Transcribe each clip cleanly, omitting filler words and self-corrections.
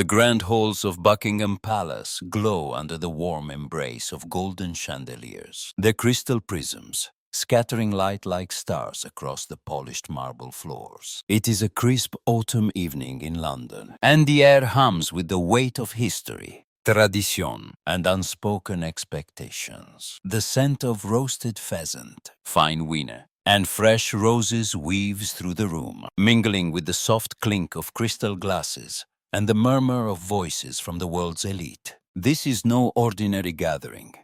The grand halls of Buckingham Palace glow under the warm embrace of golden chandeliers, their crystal prisms scattering light like stars across the polished marble floors. It is a crisp autumn evening in London, and the air hums with the weight of history, tradition, and unspoken expectations. The scent of roasted pheasant, fine wine, and fresh roses weaves through the room, mingling with the soft clink of crystal glasses and the murmur of voices from the world's elite. This is no ordinary gathering.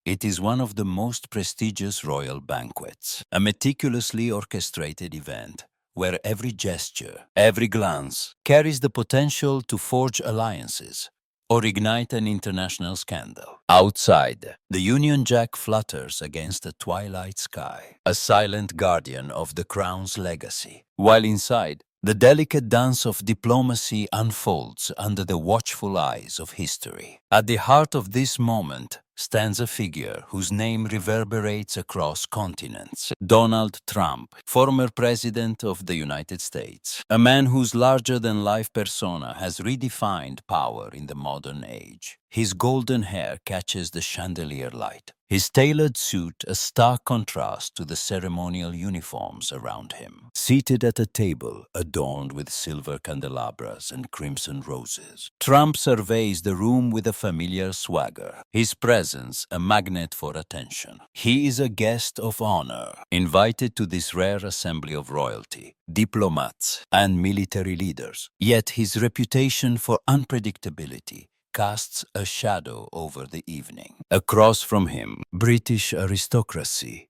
It is one of the most prestigious royal banquets, a meticulously orchestrated event where every gesture, every glance carries the potential to forge alliances or ignite an international scandal. Outside, the Union Jack flutters against the twilight sky, a silent guardian of the crown's legacy, while inside, the delicate dance of diplomacy unfolds under the watchful eyes of history. At the heart of this moment stands a figure whose name reverberates across continents. Donald Trump, former President of the United States. A man whose larger-than-life persona has redefined power in the modern age. His golden hair catches the chandelier light, his tailored suit a stark contrast to the ceremonial uniforms around him. Seated at a table adorned with silver candelabras and crimson roses, Trump surveys the room with a familiar swagger, his presence a magnet for attention. He is a guest of honor, invited to this rare assembly of royalty, diplomats, and military leaders. Yet his reputation for unpredictability casts a shadow over the evening. Across from him, British aristocracy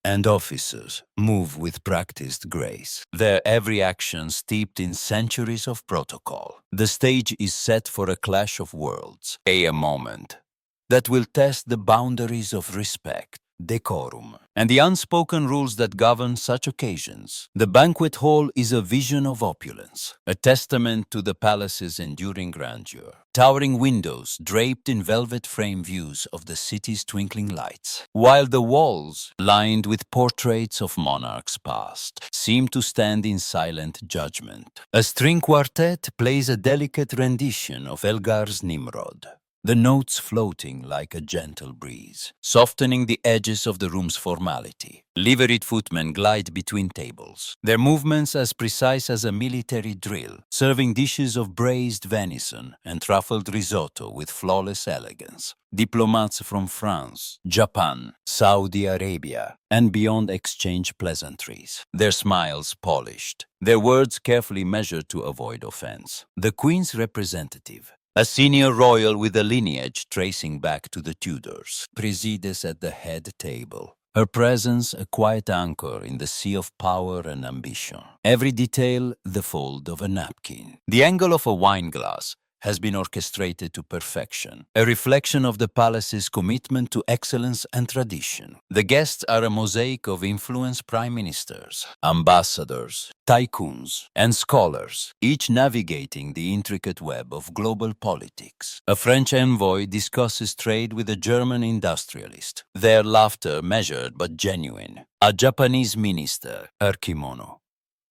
and officers move with practiced grace, their every action steeped in centuries of protocol. The stage is set for a clash of worlds, a moment that will test the boundaries of respect, decorum, and the unspoken rules that govern such occasions. The banquet hall is a vision of opulence, a testament to the palace's enduring grandeur. Towering windows draped in velvet frame views of the city's twinkling lights, while the walls, lined with portraits of monarchs past, seem to stand in silent judgment. A string quartet plays a delicate rendition of Elgar's Nimrod, the notes floating like a gentle breeze, softening the edges of the room's formality. Liveried footmen glide between tables, their movements as precise as a military drill, serving dishes of braised venison and truffled risotto with flawless elegance. Diplomats from France, Japan, Saudi Arabia, and beyond exchange pleasantries, their smiles polished, their words carefully measured to avoid offense. The Queen's representative, a senior royal with a lineage tracing back to the Tudors, presides at the head table. Her presence a quiet anchor in the sea of power and ambition. Every detail the fold of a napkin. The angle of a wine glass has been orchestrated to perfection, a reflection of the palace's commitment to excellence and tradition. The guests are a mosaic of influenced prime ministers, ambassadors, tycoons, and scholars, each navigating the intricate web of global politics. A French envoy discusses trade with a German industrialist, their laughter measured but genuine. A Japanese minister, her kimono,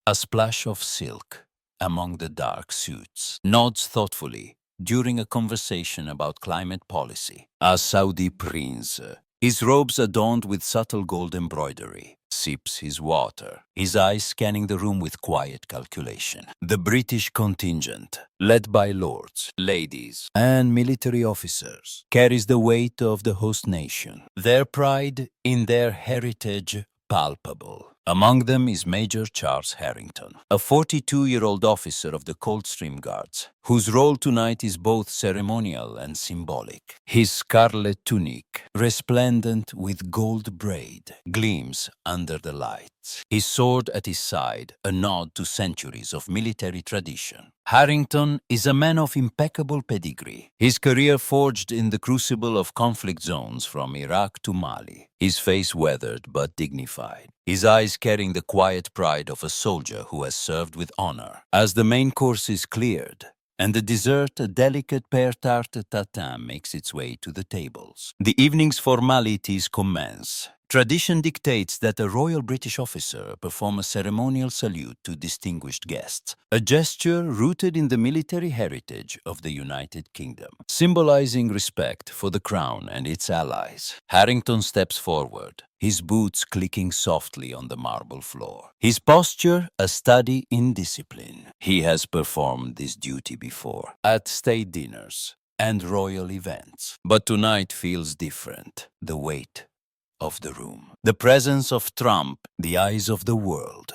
a splash of silk among the dark suits, nods thoughtfully during a conversation about climate policy. A Saudi prince, his robes adorned with subtle gold embroidery, sips his water, his eyes scanning the room with quiet calculation. The British contingent, led by lords, ladies, and military officers, carries the weight of the host nation, their pride in their heritage palpable. Among them is Major Charles Harrington, a 42-year-old officer of the Coldstream Guards, whose role tonight is both ceremonial and symbolic. His scarlet tunic, resplendent with gold braid, gleams under the lights. His sword at his side, a nod to centuries of military tradition. Harrington is a man of impeccable pedigree, his career forged in the crucible of conflict zones from Iraq to Mali, his face weathered but dignified, his eyes carrying the quiet pride of a soldier who has served with honor. As the main course is cleared, and the dessert, a delicate pear tarte tatin, makes its way to the tables. The evening's formalities commence. Tradition dictates that a royal British officer perform a ceremonial salute to distinguished guests, a gesture rooted in the military heritage of the United Kingdom, symbolizing respect for the crown and its allies. Harrington steps forward, his boots clicking softly on the marble floor. His posture a study in discipline. He has performed this duty before, at state dinners and royal events. But tonight feels different. The weight of the room, the presence of Trump, the eyes of the world,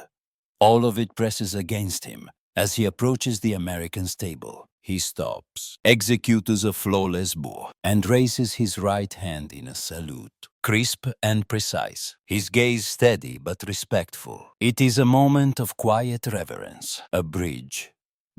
all of it presses against him. As he approaches the American's table, he stops, executes a flawless bow, and raises his right hand in a salute, crisp and precise, his gaze steady but respectful. It is a moment of quiet reverence, a bridge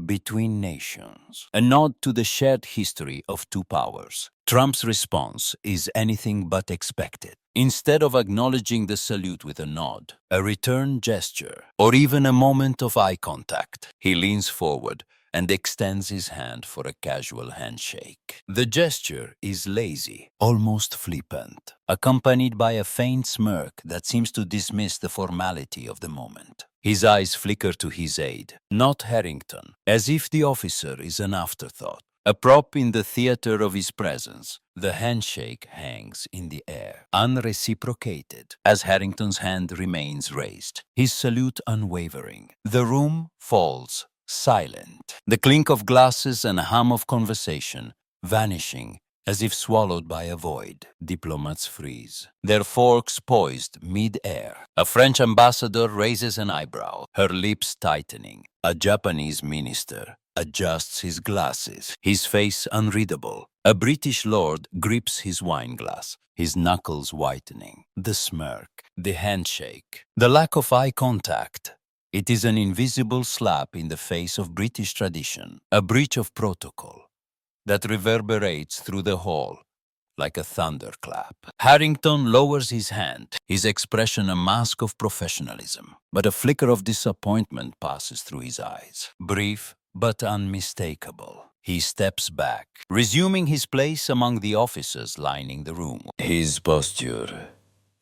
between nations, a nod to the shared history of two powers. Trump's response is anything but expected. Instead of acknowledging the salute with a nod, a return gesture, or even a moment of eye contact, he leans forward and extends his hand for a casual handshake. The gesture is lazy, almost flippant, accompanied by a faint smirk that seems to dismiss the formality of the moment. His eyes flicker to his aide, not Harrington, as if the officer is an afterthought, a prop in the theater of his presence. The handshake hangs in the air, unreciprocated, as Harrington's hand remains raised, his salute unwavering. The room falls silent, the clink of glasses and hum of conversation vanishing as if swallowed by a void. Diplomats freeze, their forks poised mid-air. A French ambassador raises an eyebrow, her lips tightening. A Japanese minister adjusts his glasses, his face unreadable. A British lord grips his wine glass, his knuckles whitening. The smirk, the handshake, the lack of eye contact. It is an invisible slap in the face of British tradition, a breach of protocol that reverberates through the hall like a thunderclap. Harrington lowers his hand, his expression a mask of professionalism, but a flicker of disappointment passes through his eyes, brief but unmistakable. He steps back, resuming his place among the officers lining the room, his posture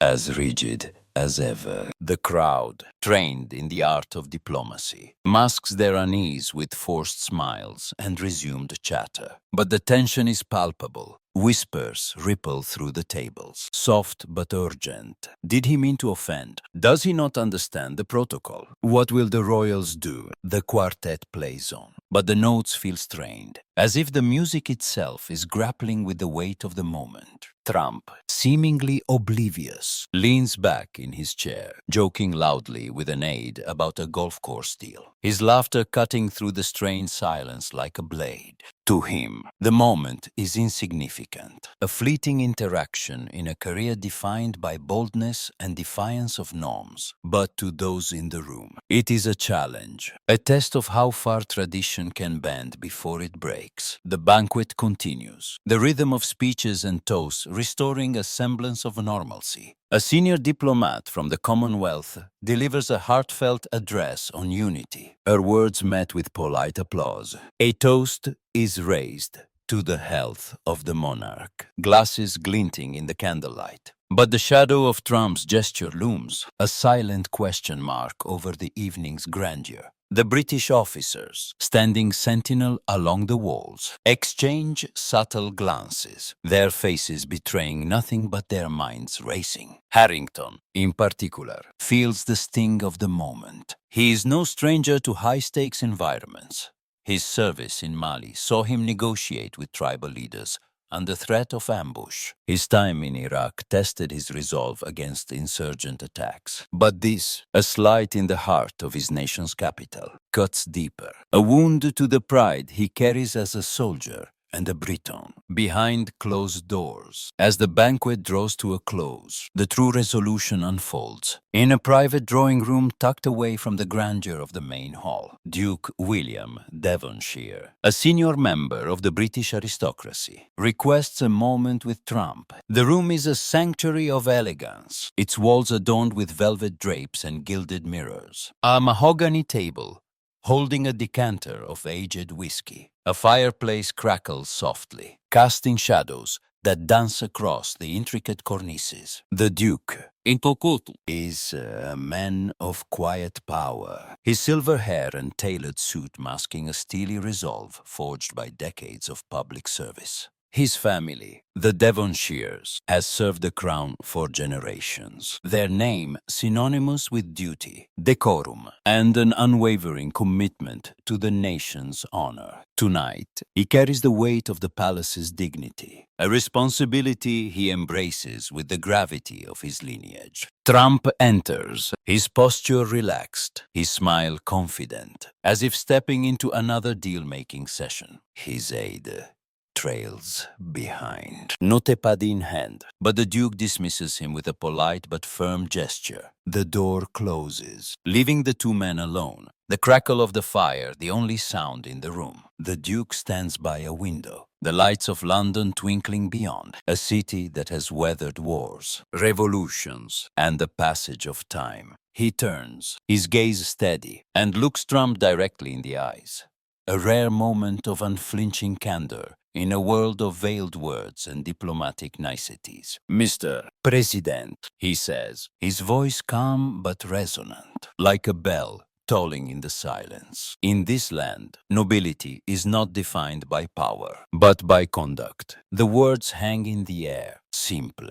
as rigid as ever. The crowd, trained in the art of diplomacy, masks their unease with forced smiles and resumed chatter. But the tension is palpable. Whispers ripple through the tables, soft but urgent. Did he mean to offend? Does he not understand the protocol? What will the royals do? The quartet plays on, but the notes feel strained, as if the music itself is grappling with the weight of the moment. Trump, seemingly oblivious, leans back in his chair, joking loudly with an aide about a golf course deal, his laughter cutting through the strained silence like a blade. To him, the moment is insignificant, a fleeting interaction in a career defined by boldness and defiance of norms. But to those in the room, it is a challenge, a test of how far tradition can bend before it breaks. The banquet continues, the rhythm of speeches and toasts restoring a semblance of normalcy. A senior diplomat from the Commonwealth delivers a heartfelt address on unity, her words met with polite applause. A toast is raised to the health of the monarch, glasses glinting in the candlelight. But the shadow of Trump's gesture looms, a silent question mark over the evening's grandeur. The British officers, standing sentinel along the walls, exchange subtle glances, their faces betraying nothing but their minds racing. Harrington, in particular, feels the sting of the moment. He is no stranger to high-stakes environments. His service in Mali saw him negotiate with tribal leaders under threat of ambush. His time in Iraq tested his resolve against insurgent attacks. But this, a slight in the heart of his nation's capital, cuts deeper. A wound to the pride he carries as a soldier and a Briton. Behind closed doors, as the banquet draws to a close, the true resolution unfolds. In a private drawing room tucked away from the grandeur of the main hall, Duke William, Devonshire, a senior member of the British aristocracy, requests a moment with Trump. The room is a sanctuary of elegance, its walls adorned with velvet drapes and gilded mirrors. A mahogany table, holding a decanter of aged whiskey, A fireplace crackles softly, casting shadows that dance across the intricate cornices. The Duke is a man of quiet power, his silver hair and tailored suit masking a steely resolve forged by decades of public service. His family, the Devonshires, has served the crown for generations. Their name synonymous with duty, decorum, and an unwavering commitment to the nation's honor. Tonight, he carries the weight of the palace's dignity, a responsibility he embraces with the gravity of his lineage. Trump enters, his posture relaxed, his smile confident, as if stepping into another deal-making session. His aide trails behind, notepad in hand, but the Duke dismisses him with a polite but firm gesture. The door closes, leaving the two men alone, the crackle of the fire the only sound in the room. The Duke stands by a window, the lights of London twinkling beyond, a city that has weathered wars, revolutions, and the passage of time. He turns, his gaze steady, and looks Trump directly in the eyes. A rare moment of unflinching candor in a world of veiled words and diplomatic niceties. "Mr. President," he says, his voice calm but resonant, like a bell tolling in the silence. In this land, nobility is not defined by power, but by conduct. The words hang in the air, simple,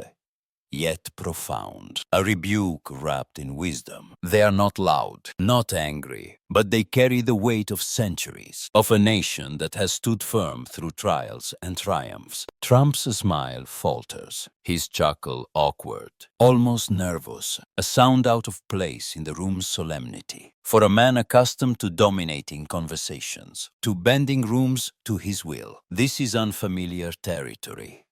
yet profound, a rebuke wrapped in wisdom. They are not loud, not angry, but they carry the weight of centuries, of a nation that has stood firm through trials and triumphs. Trump's smile falters, his chuckle awkward, almost nervous, a sound out of place in the room's solemnity. For a man accustomed to dominating conversations, to bending rooms to his will, this is unfamiliar territory.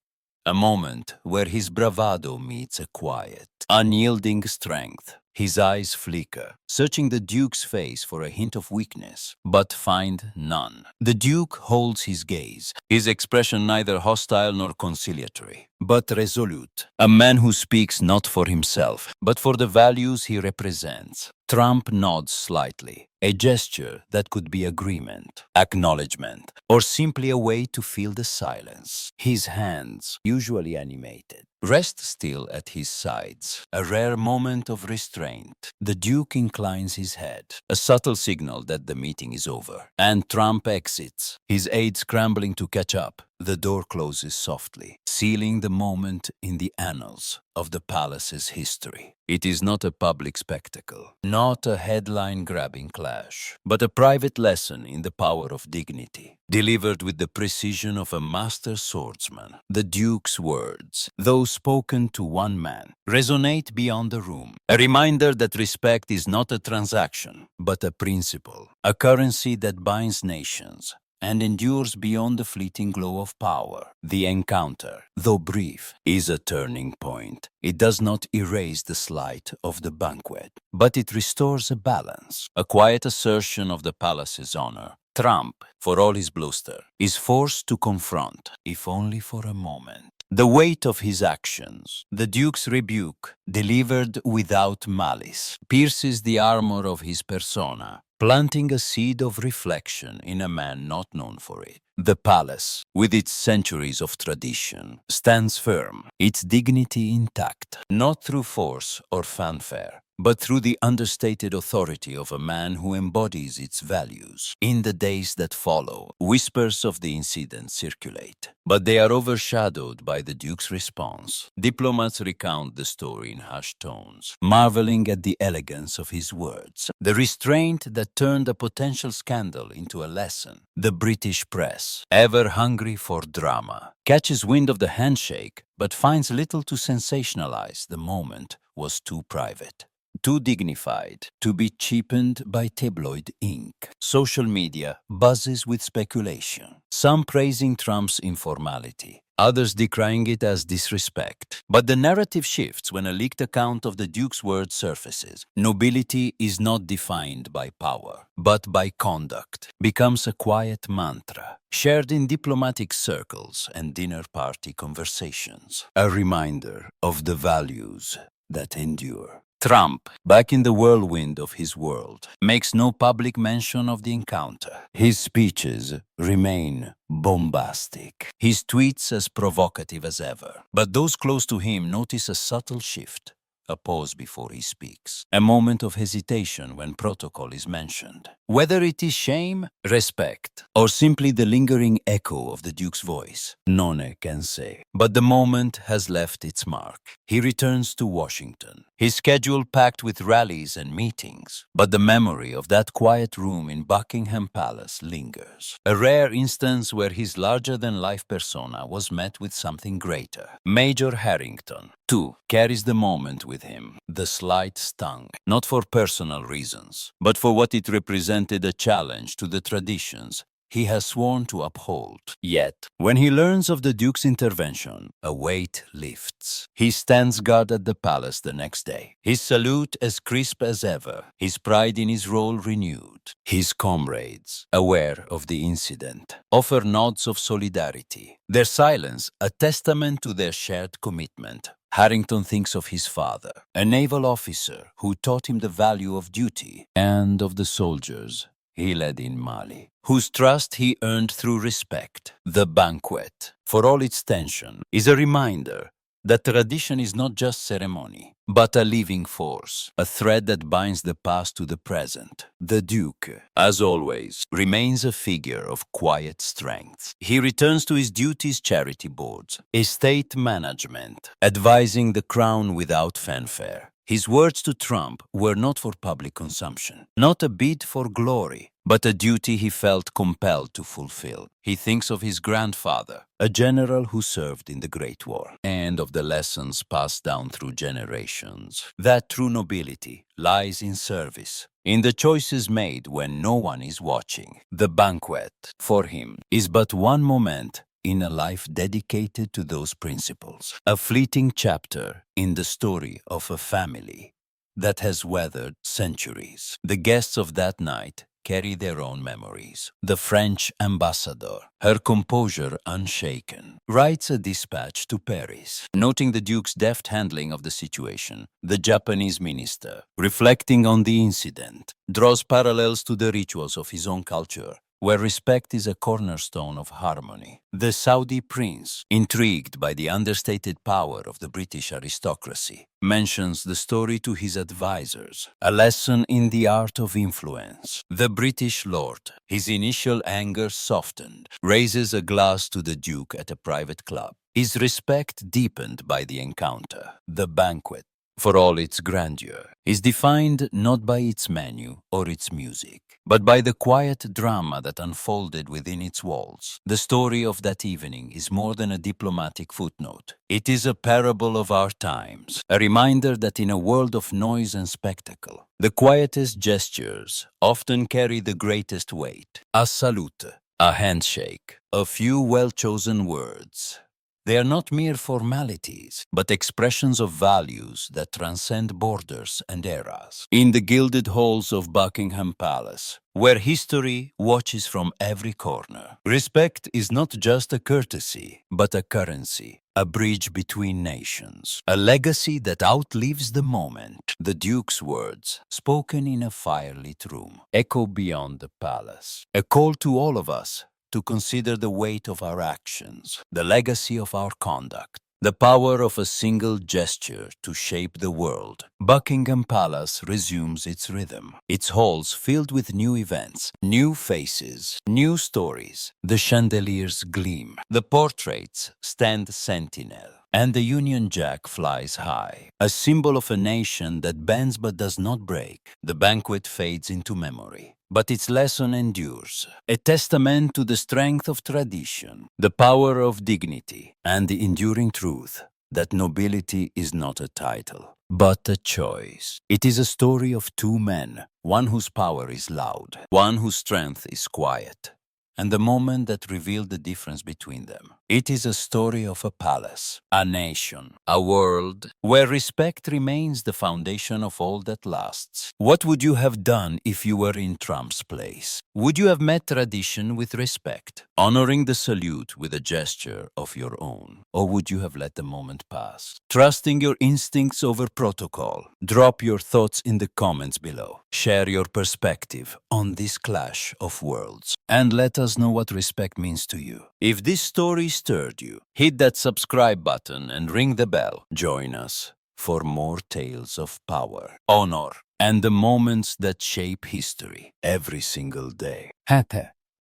A moment where his bravado meets a quiet, unyielding strength. His eyes flicker, searching the Duke's face for a hint of weakness, but find none. The Duke holds his gaze, his expression neither hostile nor conciliatory, but resolute. A man who speaks not for himself, but for the values he represents. Trump nods slightly, a gesture that could be agreement, acknowledgement, or simply a way to fill the silence. His hands, usually animated, rest still at his sides, a rare moment of restraint. The Duke inclines his head, a subtle signal that the meeting is over, and Trump exits, his aide scrambling to catch up. The door closes softly, sealing the moment in the annals of the palace's history. It is not a public spectacle, not a headline-grabbing clash, but a private lesson in the power of dignity, delivered with the precision of a master swordsman. The Duke's words, though spoken to one man, resonate beyond the room, a reminder that respect is not a transaction, but a principle, a currency that binds nations and endures beyond the fleeting glow of power. The encounter, though brief, is a turning point. It does not erase the slight of the banquet, but it restores a balance, a quiet assertion of the palace's honor. Trump, for all his bluster, is forced to confront, if only for a moment, the weight of his actions. The Duke's rebuke, delivered without malice, pierces the armor of his persona, planting a seed of reflection in a man not known for it. The palace, with its centuries of tradition, stands firm, its dignity intact, not through force or fanfare, but through the understated authority of a man who embodies its values. In the days that follow, whispers of the incident circulate, but they are overshadowed by the Duke's response. Diplomats recount the story in hushed tones, marveling at the elegance of his words, the restraint that turned a potential scandal into a lesson. The British press, ever hungry for drama, catches wind of the handshake, but finds little to sensationalize. The moment was too private, too dignified, to be cheapened by tabloid ink. Social media buzzes with speculation, some praising Trump's informality, others decrying it as disrespect. But the narrative shifts when a leaked account of the Duke's words surfaces. Nobility is not defined by power, but by conduct, becomes a quiet mantra, shared in diplomatic circles and dinner party conversations, a reminder of the values that endure. Trump, back in the whirlwind of his world, makes no public mention of the encounter. His speeches remain bombastic, his tweets as provocative as ever. But those close to him notice a subtle shift. A pause before he speaks. A moment of hesitation when protocol is mentioned. Whether it is shame, respect, or simply the lingering echo of the Duke's voice, none can say. But the moment has left its mark. He returns to Washington, his schedule packed with rallies and meetings. But the memory of that quiet room in Buckingham Palace lingers. A rare instance where his larger-than-life persona was met with something greater. Major Harrington, too, carries the moment with him. The slight stung, not for personal reasons, but for what it represented, a challenge to the traditions he has sworn to uphold. Yet, when he learns of the Duke's intervention, a weight lifts. He stands guard at the palace the next day, his salute as crisp as ever, his pride in his role renewed. His comrades, aware of the incident, offer nods of solidarity, their silence a testament to their shared commitment. Harrington thinks of his father, a naval officer who taught him the value of duty, and of the soldiers he led in Mali, whose trust he earned through respect. The banquet, for all its tension, is a reminder that tradition is not just ceremony, but a living force, a thread that binds the past to the present. The Duke, as always, remains a figure of quiet strength. He returns to his duties: charity boards, estate management, advising the crown without fanfare. His words to Trump were not for public consumption, not a bid for glory, but a duty he felt compelled to fulfill. He thinks of his grandfather, a general who served in the Great War, and of the lessons passed down through generations. That true nobility lies in service, in the choices made when no one is watching. The banquet, for him, is but one moment in a life dedicated to those principles, a fleeting chapter in the story of a family that has weathered centuries. The guests of that night carry their own memories. The French ambassador, her composure unshaken, writes a dispatch to Paris, noting the Duke's deft handling of the situation. The Japanese minister, reflecting on the incident, draws parallels to the rituals of his own culture, where respect is a cornerstone of harmony. The Saudi prince, intrigued by the understated power of the British aristocracy, mentions the story to his advisors, a lesson in the art of influence. The British lord, his initial anger softened, raises a glass to the Duke at a private club. His respect deepened by the encounter. The banquet, for all its grandeur, is defined not by its menu or its music, but by the quiet drama that unfolded within its walls. The story of that evening is more than a diplomatic footnote. It is a parable of our times, a reminder that in a world of noise and spectacle, the quietest gestures often carry the greatest weight. A salute, a handshake, a few well-chosen words. They are not mere formalities, but expressions of values that transcend borders and eras. In the gilded halls of Buckingham Palace, where history watches from every corner, respect is not just a courtesy, but a currency, a bridge between nations, a legacy that outlives the moment. The Duke's words, spoken in a firelit room, echo beyond the palace, a call to all of us to consider the weight of our actions, the legacy of our conduct, the power of a single gesture to shape the world. Buckingham Palace resumes its rhythm, its halls filled with new events, new faces, new stories. The chandeliers gleam, the portraits stand sentinel, and the Union Jack flies high, a symbol of a nation that bends but does not break. The banquet fades into memory, but its lesson endures, a testament to the strength of tradition, the power of dignity, and the enduring truth that nobility is not a title, but a choice. It is a story of two men, one whose power is loud, one whose strength is quiet, and the moment that revealed the difference between them. It is a story of a palace, a nation, a world where respect remains the foundation of all that lasts. What would you have done if you were in Trump's place? Would you have met tradition with respect, honoring the salute with a gesture of your own? Or would you have let the moment pass, trusting your instincts over protocol? Drop your thoughts in the comments below. Share your perspective on this clash of worlds. And let us know what respect means to you. If this story stirred you, hit that subscribe button and ring the bell. Join us for more tales of power, honor, and the moments that shape history every single day.